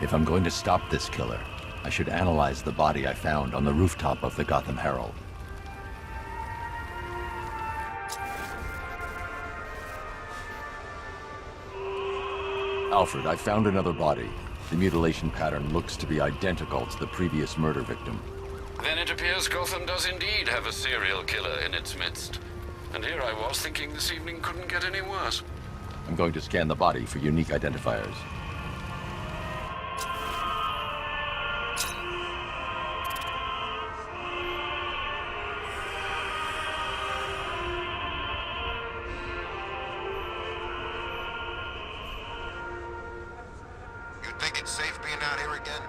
If I'm going to stop this killer, I should analyze the body I found on the rooftop of the Gotham Herald. Alfred, I found another body. The mutilation pattern looks to be identical to the previous murder victim. Then it appears Gotham does indeed have a serial killer in its midst. And here I was thinking this evening couldn't get any worse. I'm going to scan the body for unique identifiers. You think it's safe being out here again?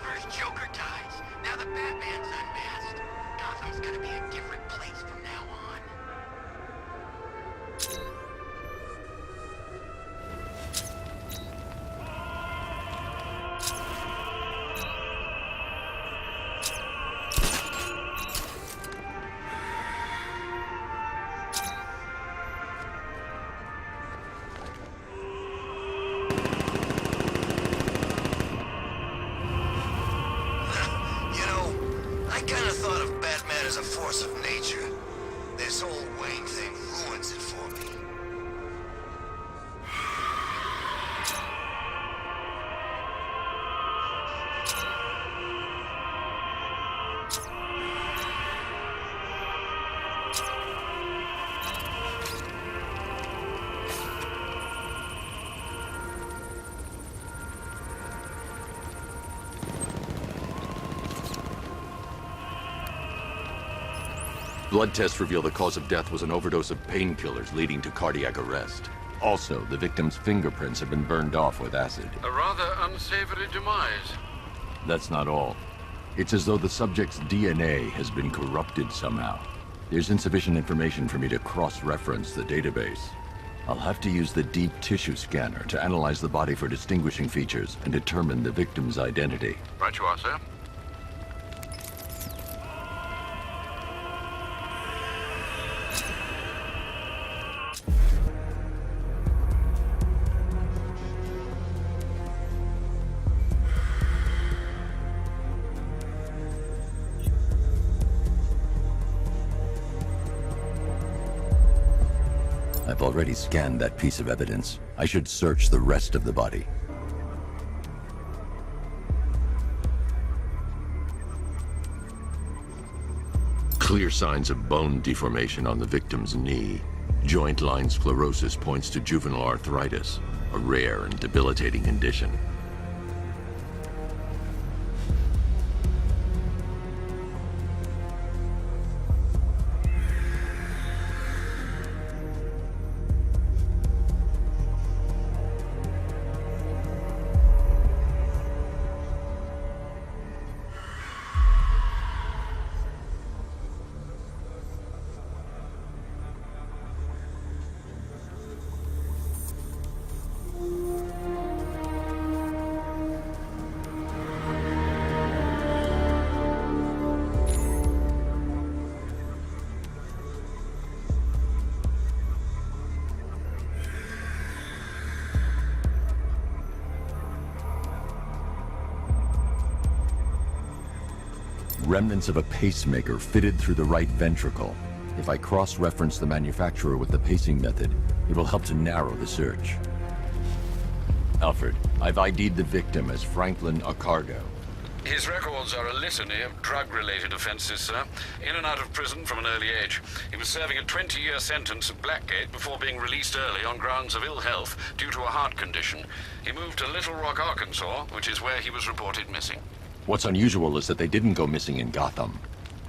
First Joker dies. Now the Batman's unmasked. Gotham's gonna be a different place from now on. I kinda thought of Batman as a force of nature. This whole Wayne thing ruins it for me. Blood tests reveal the cause of death was an overdose of painkillers leading to cardiac arrest. Also, the victim's fingerprints have been burned off with acid. A rather unsavory demise. That's not all. It's as though the subject's DNA has been corrupted somehow. There's insufficient information for me to cross-reference the database. I'll have to use the deep tissue scanner to analyze the body for distinguishing features and determine the victim's identity. Right you are, sir. I've already scanned that piece of evidence. I should search the rest of the body. Clear signs of bone deformation on the victim's knee. Joint line sclerosis points to juvenile arthritis, a rare and debilitating condition. Remnants of a pacemaker fitted through the right ventricle. If I cross-reference the manufacturer with the pacing method, it will help to narrow the search. Alfred, I've ID'd the victim as Franklin Accardo. His records are a litany of drug-related offenses, sir. In and out of prison from an early age. He was serving a 20-year sentence at Blackgate before being released early on grounds of ill health due to a heart condition. He moved to Little Rock, Arkansas, which is where he was reported missing. What's unusual is that they didn't go missing in Gotham.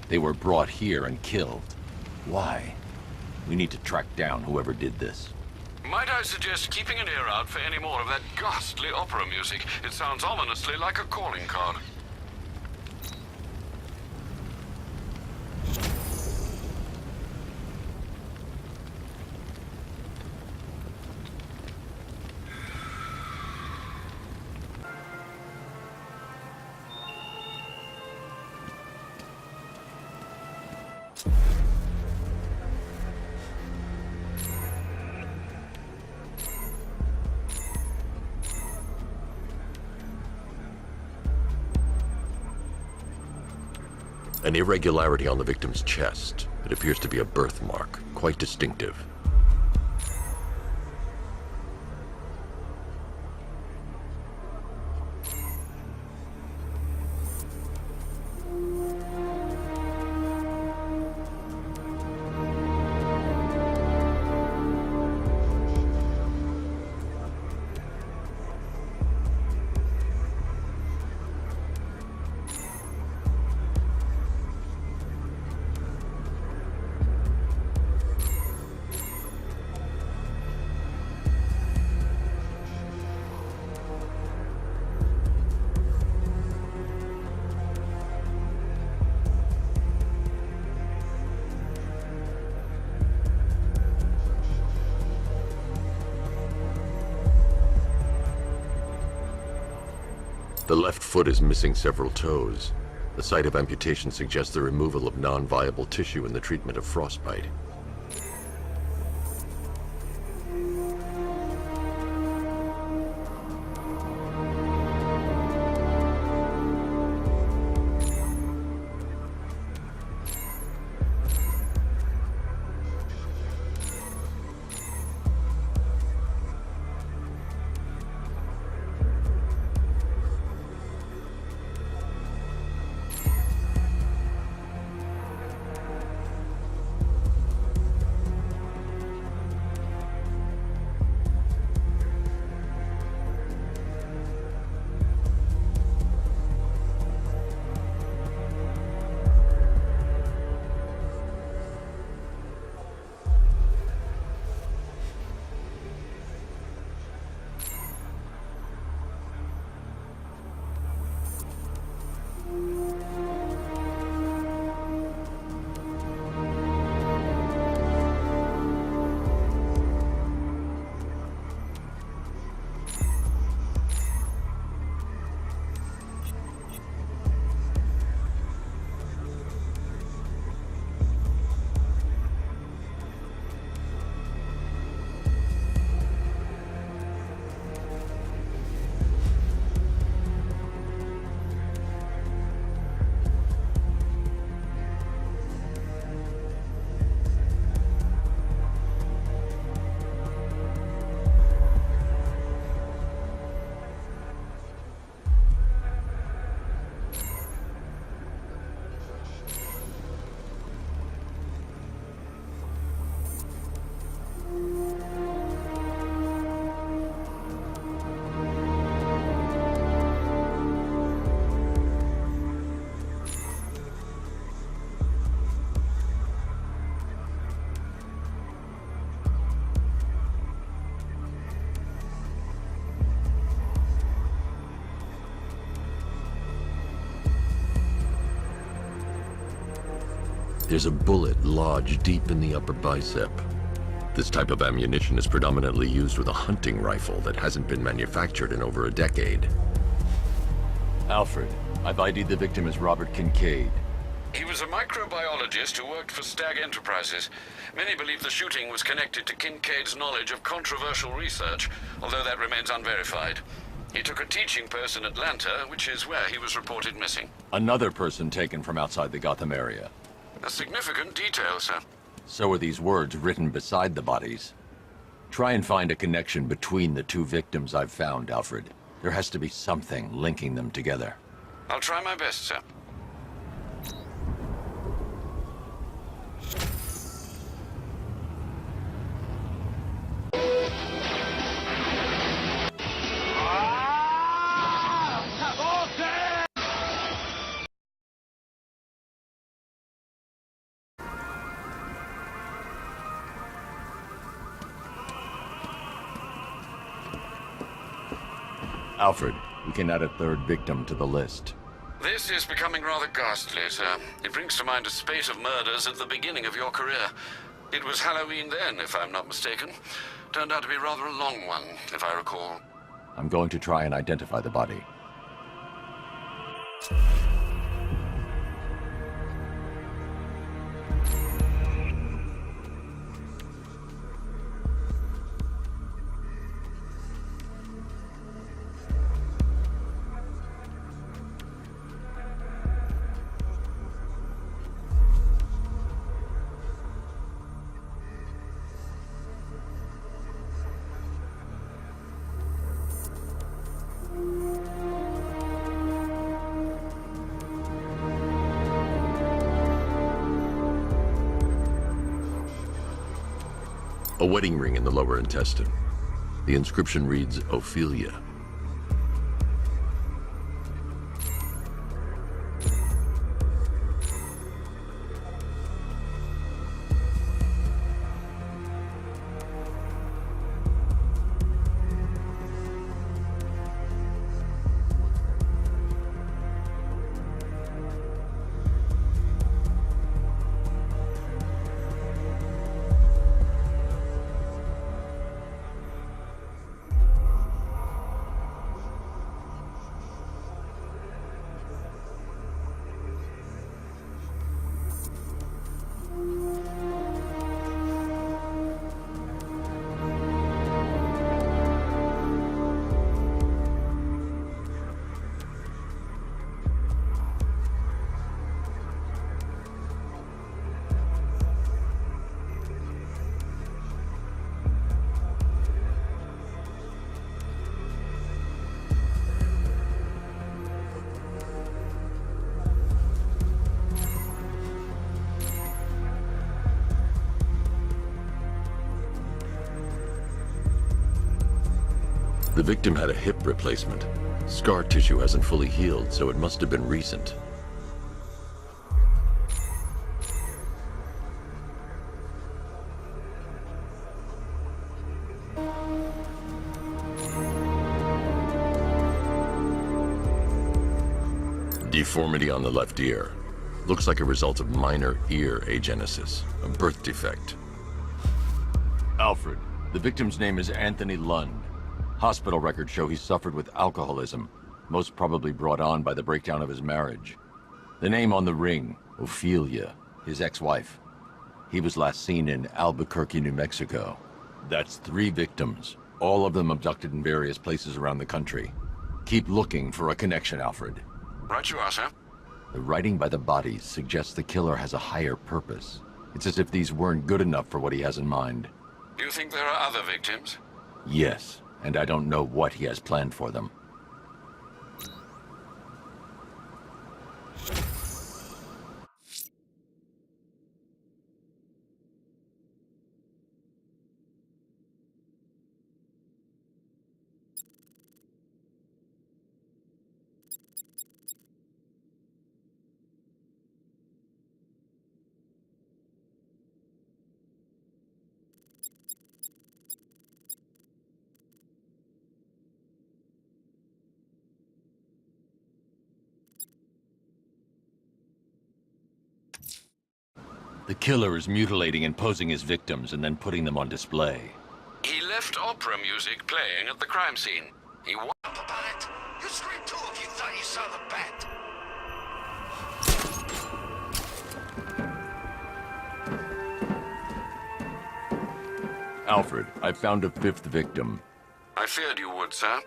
They were brought here and killed. Why? We need to track down whoever did this. Might I suggest keeping an ear out for any more of that ghastly opera music? It sounds ominously like a calling card. An irregularity on the victim's chest. It appears to be a birthmark, quite distinctive. The left foot is missing several toes. The site of amputation suggests the removal of non-viable tissue in the treatment of frostbite. There's a bullet lodged deep in the upper bicep. This type of ammunition is predominantly used with a hunting rifle that hasn't been manufactured in over a decade. Alfred, I've ID'd the victim as Robert Kincaid. He was a microbiologist who worked for Stag Enterprises. Many believe the shooting was connected to Kincaid's knowledge of controversial research, although that remains unverified. He took a teaching post in Atlanta, which is where he was reported missing. Another person taken from outside the Gotham area. A significant detail, sir. So are these words written beside the bodies. Try and find a connection between the two victims I've found, Alfred. There has to be something linking them together. I'll try my best, sir. Alfred, we can add a third victim to the list. This is becoming rather ghastly, sir. It brings to mind a spate of murders at the beginning of your career. It was Halloween then, if I'm not mistaken. Turned out to be rather a long one, if I recall. I'm going to try and identify the body. A wedding ring in the lower intestine. The inscription reads, Ophelia. The victim had a hip replacement. Scar tissue hasn't fully healed, so it must have been recent. Deformity on the left ear. Looks like a result of minor ear agenesis, a birth defect. Alfred, the victim's name is Anthony Lund. Hospital records show he suffered with alcoholism, most probably brought on by the breakdown of his marriage. The name on the ring, Ophelia, his ex-wife. He was last seen in Albuquerque, New Mexico. That's 3 victims, all of them abducted in various places around the country. Keep looking for a connection, Alfred. Right you are, sir. The writing by the bodies suggests the killer has a higher purpose. It's as if these weren't good enough for what he has in mind. Do you think there are other victims? Yes, and I don't know what he has planned for them. The killer is mutilating and posing his victims and then putting them on display. He left opera music playing at the crime scene. He wa- Up about it. You screamed too if you thought you saw the bat. Alfred, I found a 5th victim. I feared you would, sir.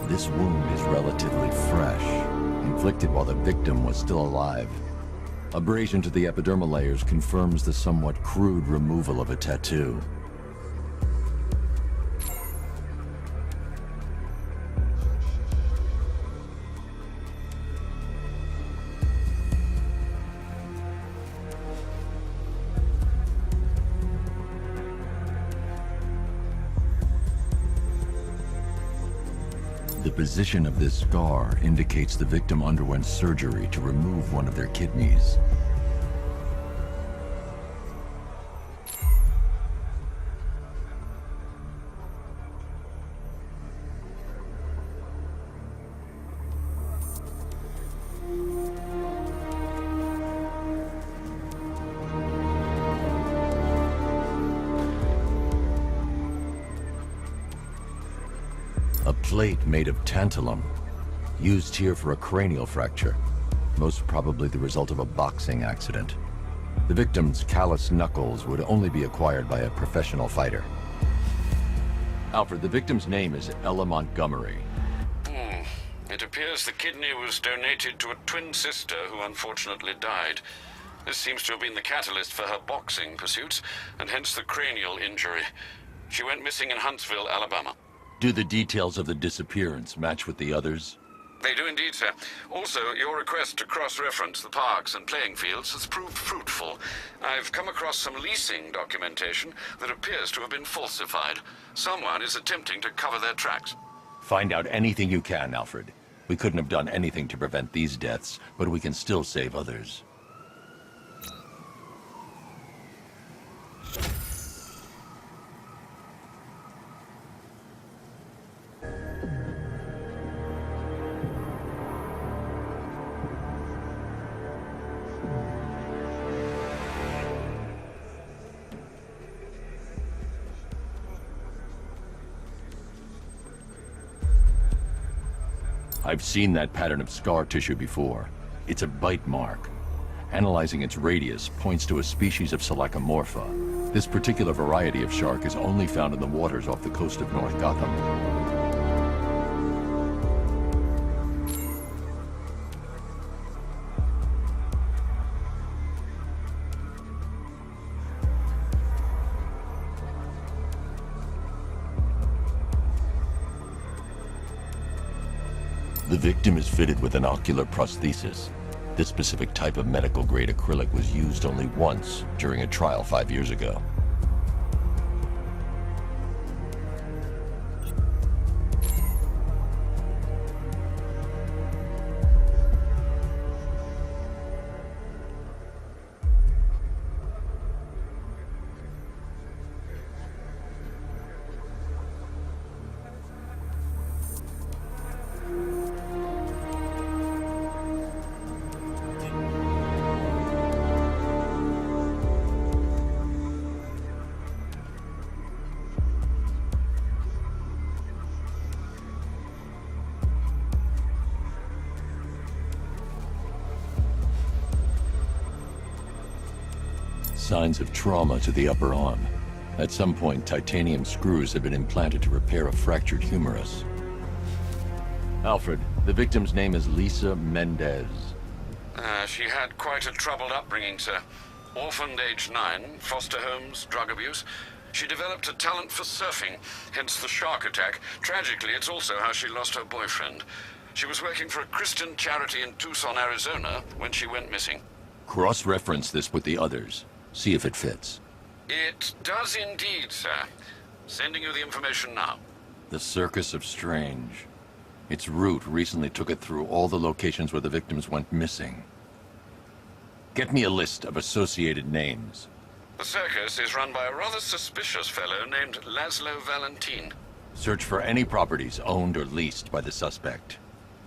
This wound is relatively fresh, inflicted while the victim was still alive. Abrasion to the epidermal layers confirms the somewhat crude removal of a tattoo. The position of this scar indicates the victim underwent surgery to remove one of their kidneys. A plate made of tantalum, used here for a cranial fracture, most probably the result of a boxing accident. The victim's callous knuckles would only be acquired by a professional fighter. Alfred, the victim's name is Ella Montgomery. It appears the kidney was donated to a twin sister who unfortunately died. This seems to have been the catalyst for her boxing pursuits, and hence the cranial injury. She went missing in Huntsville, Alabama. Do the details of the disappearance match with the others? They do indeed, sir. Also, your request to cross-reference the parks and playing fields has proved fruitful. I've come across some leasing documentation that appears to have been falsified. Someone is attempting to cover their tracks. Find out anything you can, Alfred. We couldn't have done anything to prevent these deaths, but we can still save others. I've seen that pattern of scar tissue before. It's a bite mark. Analyzing its radius points to a species of Selachomorpha. This particular variety of shark is only found in the waters off the coast of North Gotham. The victim is fitted with an ocular prosthesis. This specific type of medical-grade acrylic was used only once during a trial 5 years ago. Signs of trauma to the upper arm. At some point, titanium screws have been implanted to repair a fractured humerus. Alfred, the victim's name is Lisa Mendez. She had quite a troubled upbringing, sir. Orphaned age 9, foster homes, drug abuse. She developed a talent for surfing, hence the shark attack. Tragically, it's also how she lost her boyfriend. She was working for a Christian charity in Tucson, Arizona, when she went missing. Cross-reference this with the others. See if it fits. It does indeed, sir. Sending you the information now. The Circus of Strange. Its route recently took it through all the locations where the victims went missing. Get me a list of associated names. The circus is run by a rather suspicious fellow named Laszlo Valentin. Search for any properties owned or leased by the suspect.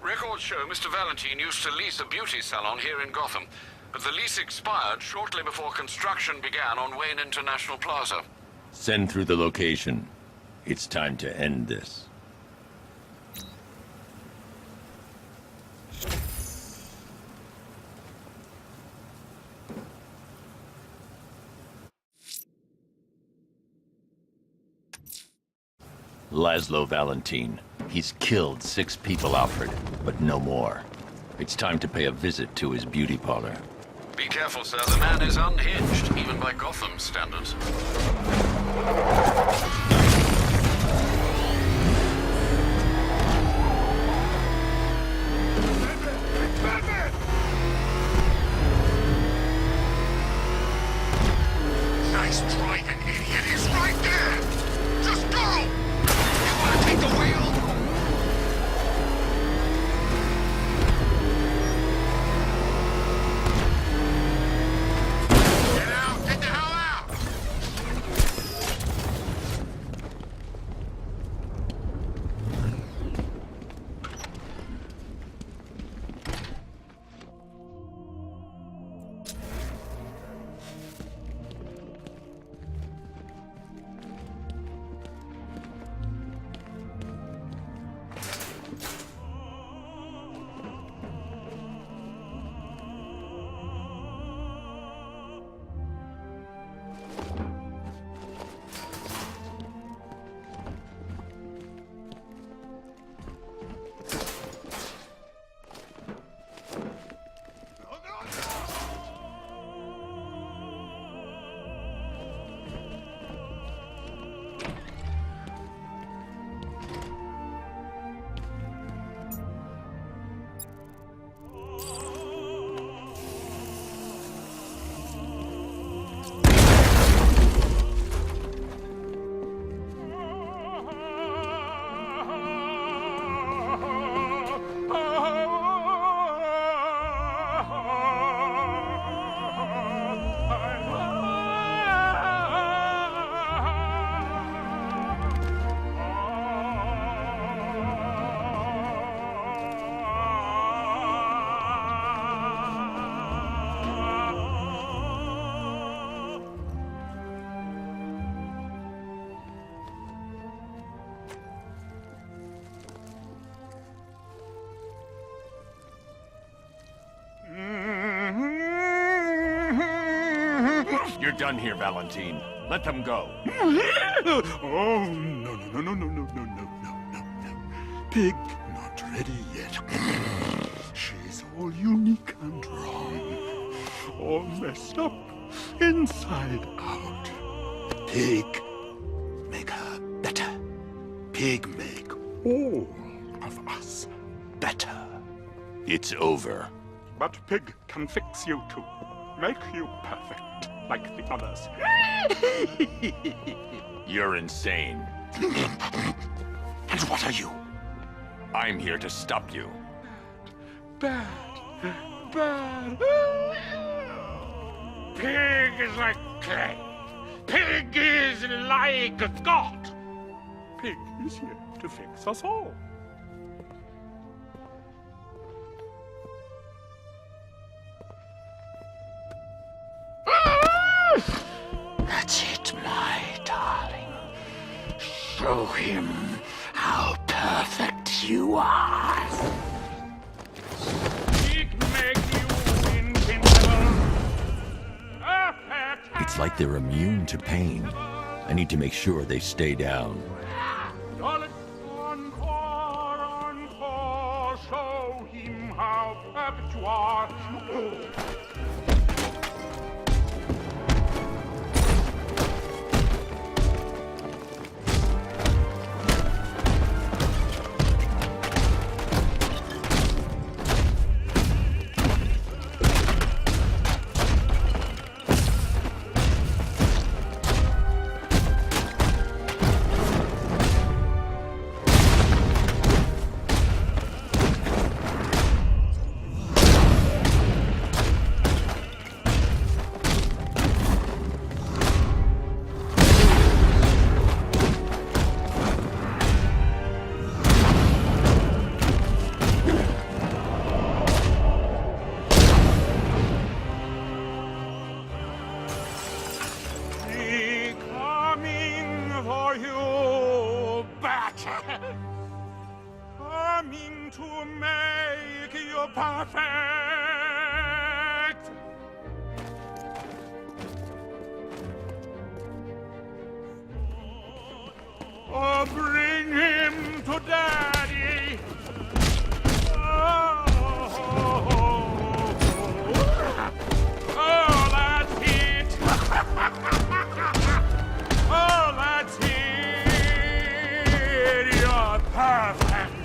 Records show Mr. Valentin used to lease a beauty salon here in Gotham, but the lease expired shortly before construction began on Wayne International Plaza. Send through the location. It's time to end this. Laszlo Valentin. He's killed 6 people, Alfred, but no more. It's time to pay a visit to his beauty parlor. Be careful, sir. The man is unhinged, even by Gotham standards. Nice driving, idiot. He's right there. Just go. You want to take the wheel? Get out. Get the hell out. You're done here, Valentine. Let them go. Oh, no, no, no, no, no, no, no, no, no, no. Pig, not ready yet. She's all unique and wrong. All messed up, inside out. Pig, make her better. Pig, make all of us better. It's over. But Pig can fix you too. Make you perfect. Like the others. You're insane. And what are you? I'm here to stop you. Bad. Bad. Pig is like clay. Pig is like God. Pig is here to fix us all. That's it, my darling. Show him how perfect you are. Pig make you invincible. Perfect. It's like they're immune to pain. I need to make sure they stay down. Darling, encore, show him how perfect you are. Coming to make you perfect. Oh, bring him to Daddy. Oh, that's it. Oh, that's it. You're perfect.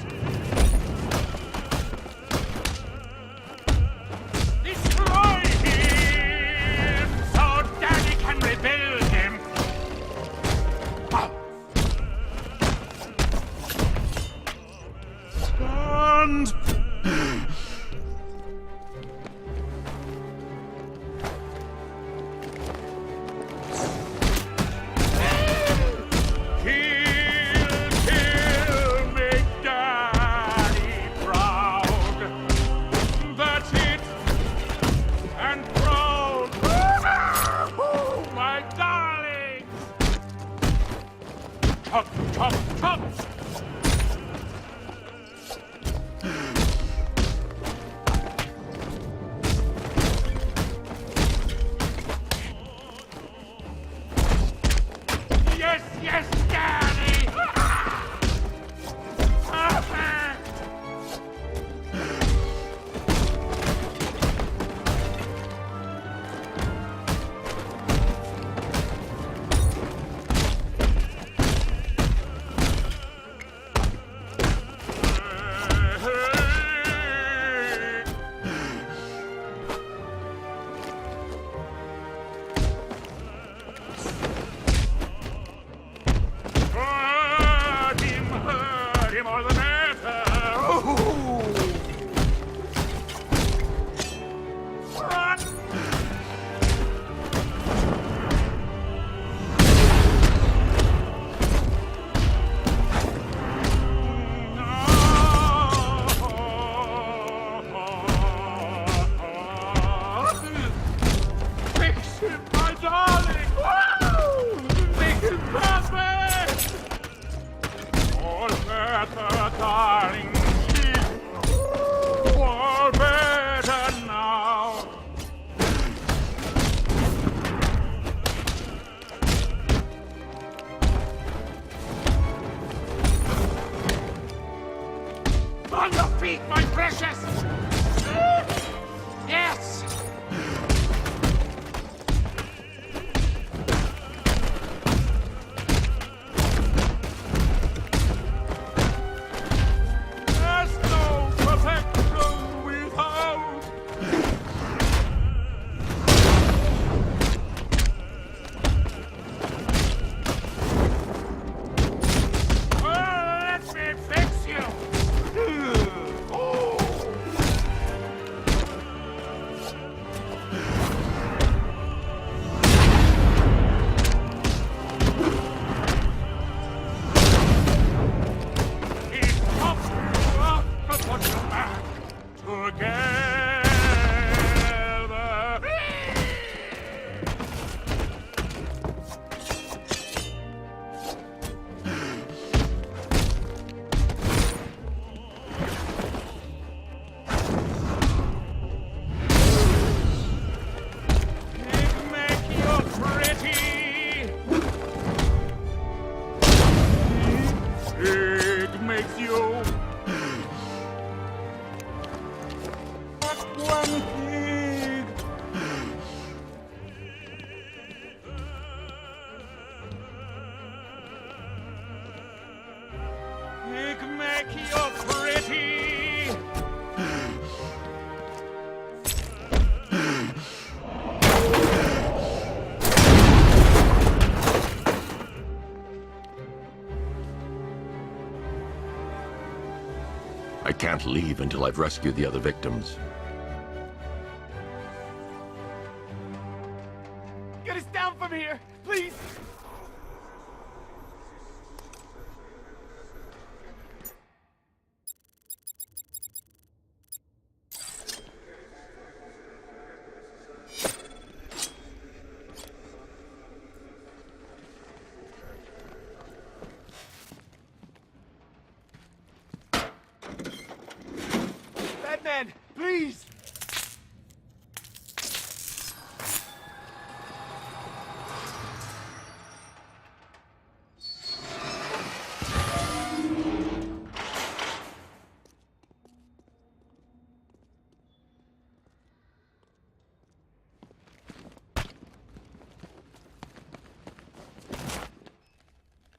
One pig! Pig, make you pretty! I can't leave until I've rescued the other victims. Get us down from here, please! Batman, please!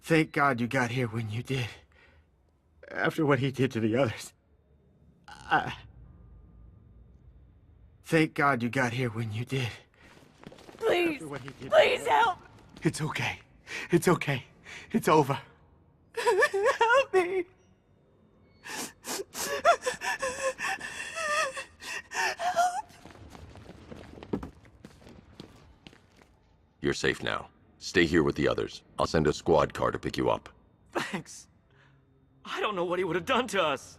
Thank God you got here when you did. After what he did to the others. Thank God you got here when you did. Please, After what he did please help. It's okay. It's okay. It's over. Help me. You're safe now. Stay here with the others. I'll send a squad car to pick you up. Thanks. I don't know what he would have done to us.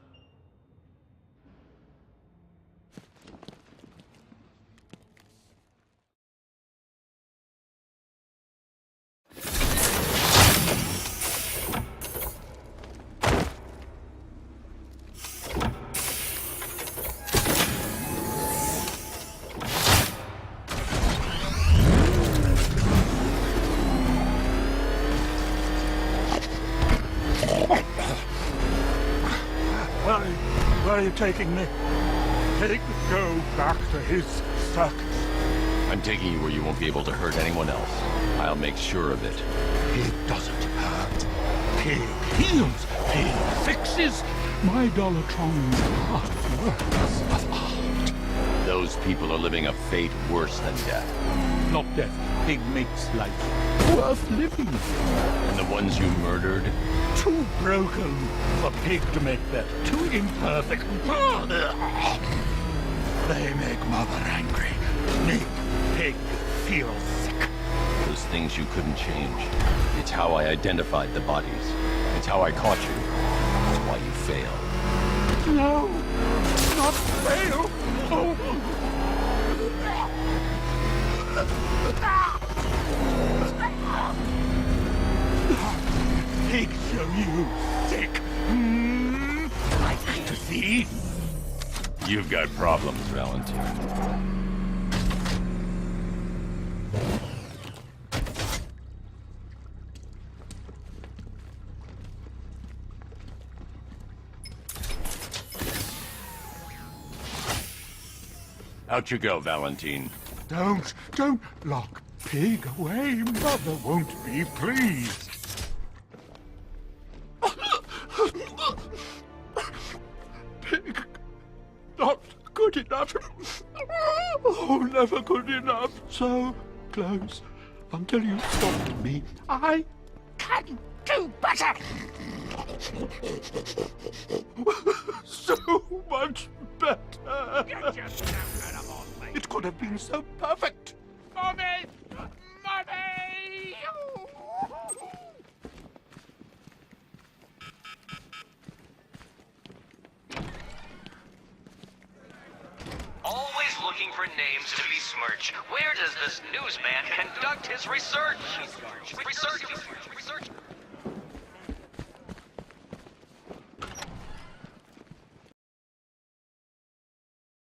Where are you taking me? Pig, go back to his circus. I'm taking you where you won't be able to hurt anyone else. I'll make sure of it. Pig doesn't hurt. Pig heals. Pig fixes. My Dollartrons are works of art. Those people are living a fate worse than death. Not death. Pig makes life worth living. And the ones you murdered? Too broken for Pig to make better. Too imperfect. They make Mother angry. Make Pig feel sick. Those things you couldn't change. It's how I identified the bodies. It's how I caught you. It's why you failed. No, not fail. Oh. Pig show you sick. I'd like to see. You've got problems, Valentine. Out you go, Valentine. Don't lock Pig away. Mother won't be pleased. Pig, not good enough. Oh, never good enough. So close until you stopped me. I can do better. So much better. It could have been so perfect. Mommy! Mommy! Always looking for names to besmirch. Where does this newsman conduct his research? Research.